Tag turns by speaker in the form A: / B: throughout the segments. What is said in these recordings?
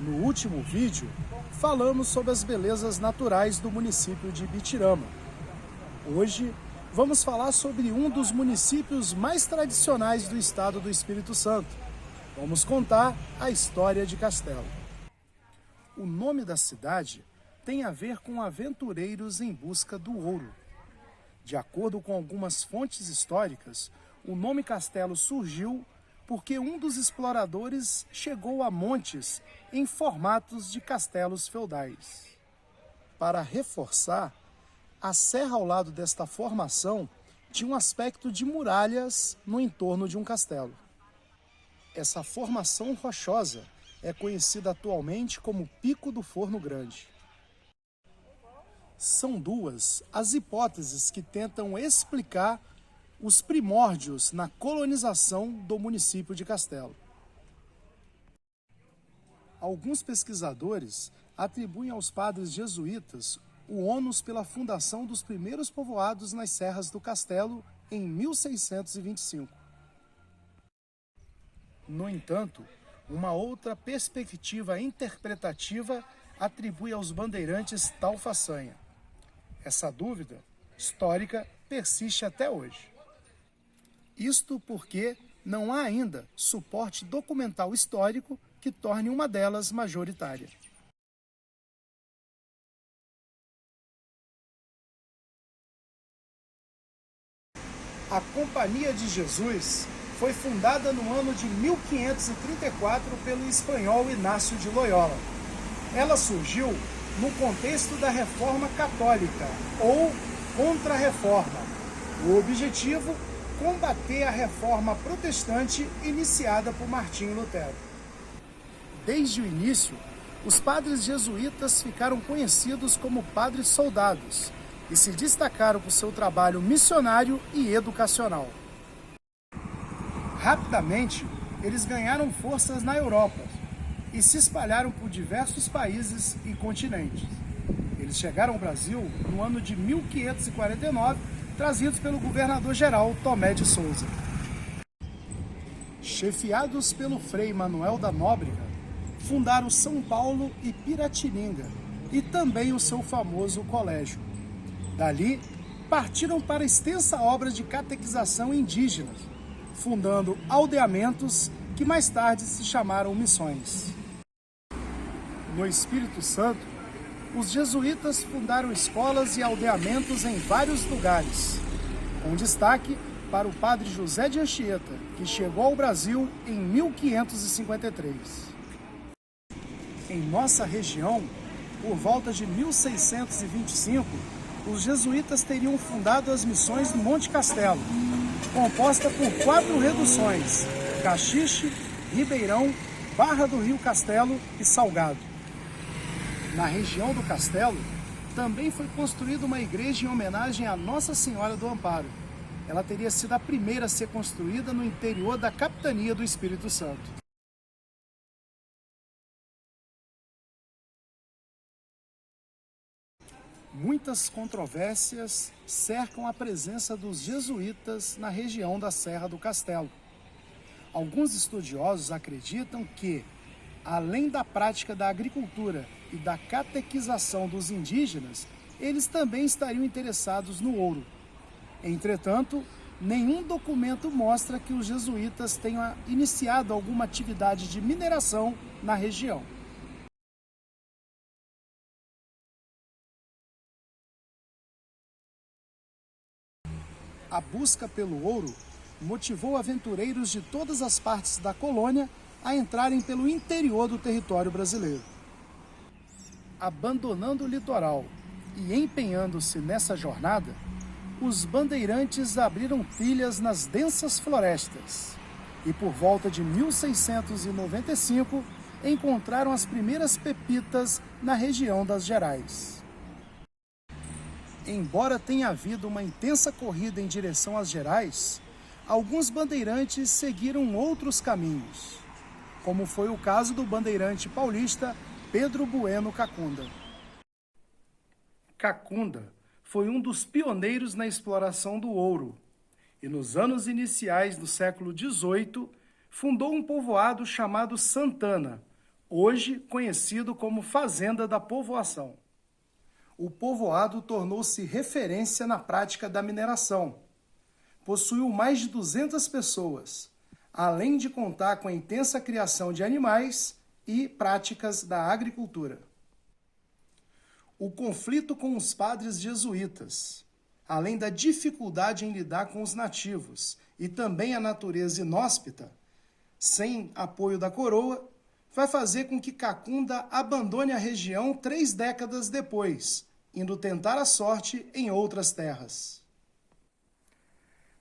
A: No último vídeo, falamos sobre as belezas naturais do município de Ibitirama. Hoje, vamos falar sobre um dos municípios mais tradicionais do estado do Espírito Santo. Vamos contar a história de Castelo. O nome da cidade tem a ver com aventureiros em busca do ouro. De acordo com algumas fontes históricas, o nome Castelo surgiu porque um dos exploradores chegou a montes em formatos de castelos feudais. Para reforçar, a serra ao lado desta formação tinha um aspecto de muralhas no entorno de um castelo. Essa formação rochosa é conhecida atualmente como Pico do Forno Grande. São duas as hipóteses que tentam explicar os primórdios na colonização do município de Castelo. Alguns pesquisadores atribuem aos padres jesuítas o ônus pela fundação dos primeiros povoados nas serras do Castelo em 1625. No entanto, uma outra perspectiva interpretativa atribui aos bandeirantes tal façanha. Essa dúvida histórica persiste até hoje. Isto porque não há ainda suporte documental histórico que torne uma delas majoritária. A Companhia de Jesus foi fundada no ano de 1534 pelo espanhol Inácio de Loyola. Ela surgiu no contexto da Reforma Católica, ou Contra-Reforma. O objetivo, combater a reforma protestante iniciada por Martinho Lutero. Desde o início, os padres jesuítas ficaram conhecidos como padres soldados e se destacaram por seu trabalho missionário e educacional. Rapidamente, eles ganharam forças na Europa e se espalharam por diversos países e continentes. Eles chegaram ao Brasil no ano de 1549, trazidos pelo governador-geral Tomé de Souza. Chefiados pelo Frei Manuel da Nóbrega, fundaram São Paulo e Piratininga, e também o seu famoso colégio. Dali, partiram para a extensa obra de catequização indígena, fundando aldeamentos que mais tarde se chamaram missões. No Espírito Santo, os jesuítas fundaram escolas e aldeamentos em vários lugares, com destaque para o padre José de Anchieta, que chegou ao Brasil em 1553. Em nossa região, por volta de 1625, os jesuítas teriam fundado as missões do Monte Castelo, composta por 4 reduções: Caxixe, Ribeirão, Barra do Rio Castelo e Salgado. Na região do Castelo, também foi construída uma igreja em homenagem a Nossa Senhora do Amparo. Ela teria sido a primeira a ser construída no interior da capitania do Espírito Santo. Muitas controvérsias cercam a presença dos jesuítas na região da Serra do Castelo. Alguns estudiosos acreditam que, além da prática da agricultura e da catequização dos indígenas, eles também estariam interessados no ouro. Entretanto, nenhum documento mostra que os jesuítas tenham iniciado alguma atividade de mineração na região. A busca pelo ouro motivou aventureiros de todas as partes da colônia a entrarem pelo interior do território brasileiro. Abandonando o litoral e empenhando-se nessa jornada, os bandeirantes abriram trilhas nas densas florestas e, por volta de 1695, encontraram as primeiras pepitas na região das Gerais. Embora tenha havido uma intensa corrida em direção às Gerais, alguns bandeirantes seguiram outros caminhos, como foi o caso do bandeirante paulista Pedro Bueno Cacunda. Cacunda foi um dos pioneiros na exploração do ouro e, nos anos iniciais do século XVIII, fundou um povoado chamado Santana, hoje conhecido como Fazenda da Povoação. O povoado tornou-se referência na prática da mineração. Possuiu mais de 200 pessoas, além de contar com a intensa criação de animais e práticas da agricultura. O conflito com os padres jesuítas, além da dificuldade em lidar com os nativos e também a natureza inóspita, sem apoio da coroa, vai fazer com que Cacunda abandone a região 3 décadas depois, indo tentar a sorte em outras terras.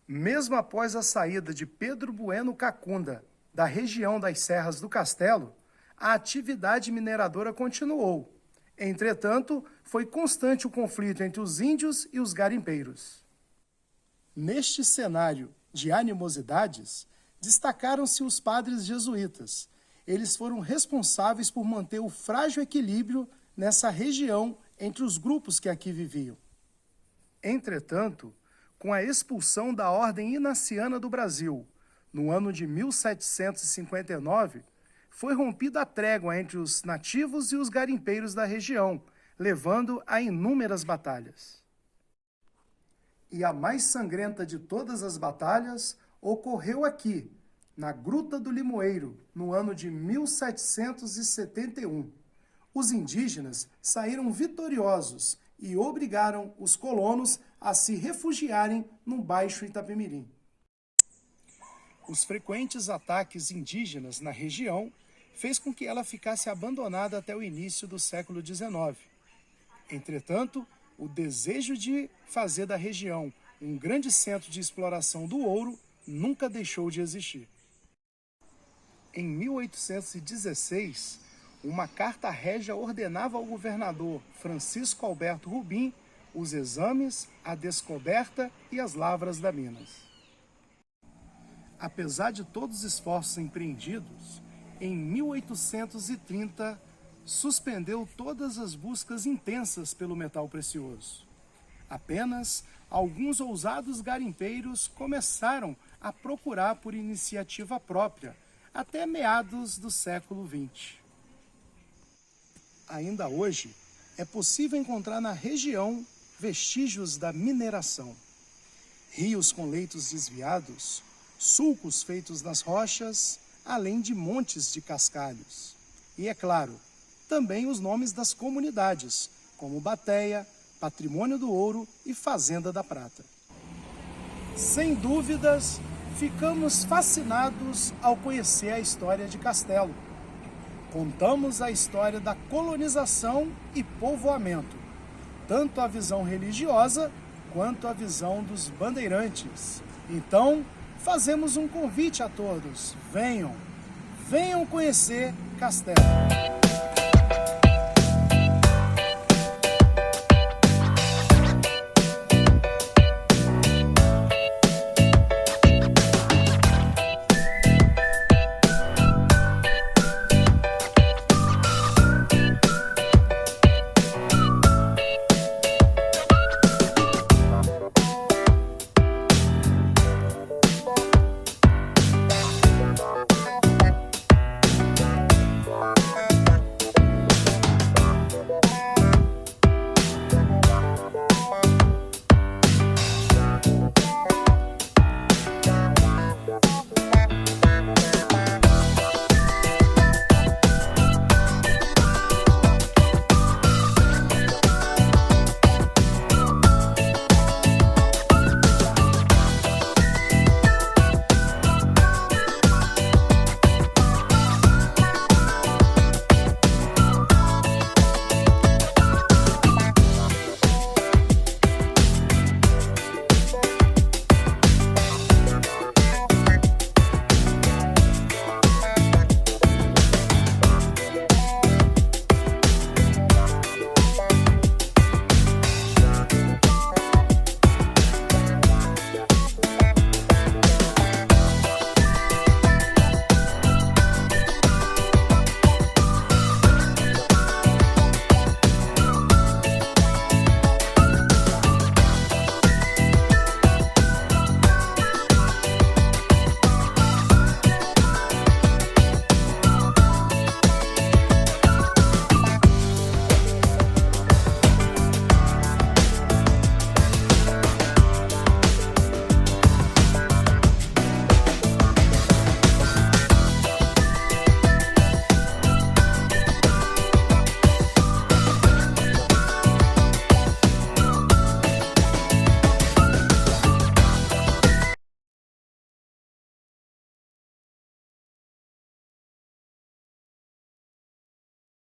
A: Mesmo após a saída de Pedro Bueno Cacunda da região das Serras do Castelo, a atividade mineradora continuou. Entretanto, foi constante o conflito entre os índios e os garimpeiros. Neste cenário de animosidades, destacaram-se os padres jesuítas. Eles foram responsáveis por manter o frágil equilíbrio nessa região entre os grupos que aqui viviam. Entretanto, com a expulsão da Ordem Inaciana do Brasil, no ano de 1759, foi rompida a trégua entre os nativos e os garimpeiros da região, levando a inúmeras batalhas. E a mais sangrenta de todas as batalhas ocorreu aqui, na Gruta do Limoeiro, no ano de 1771. Os indígenas saíram vitoriosos e obrigaram os colonos a se refugiarem no Baixo Itapemirim. Os frequentes ataques indígenas na região fez com que ela ficasse abandonada até o início do século XIX. Entretanto, o desejo de fazer da região um grande centro de exploração do ouro nunca deixou de existir. Em 1816, uma carta régia ordenava ao governador Francisco Alberto Rubim os exames, a descoberta e as lavras da Minas. Apesar de todos os esforços empreendidos, em 1830 suspendeu todas as buscas intensas pelo metal precioso. Apenas alguns ousados garimpeiros começaram a procurar por iniciativa própria até meados do século XX. Ainda hoje, é possível encontrar na região vestígios da mineração. Rios com leitos desviados, sulcos feitos nas rochas, além de montes de cascalhos. E, é claro, também os nomes das comunidades, como Bateia, Patrimônio do Ouro e Fazenda da Prata. Sem dúvidas, ficamos fascinados ao conhecer a história de Castelo. Contamos a história da colonização e povoamento, tanto a visão religiosa quanto a visão dos bandeirantes. Então, fazemos um convite a todos. Venham conhecer Castelo.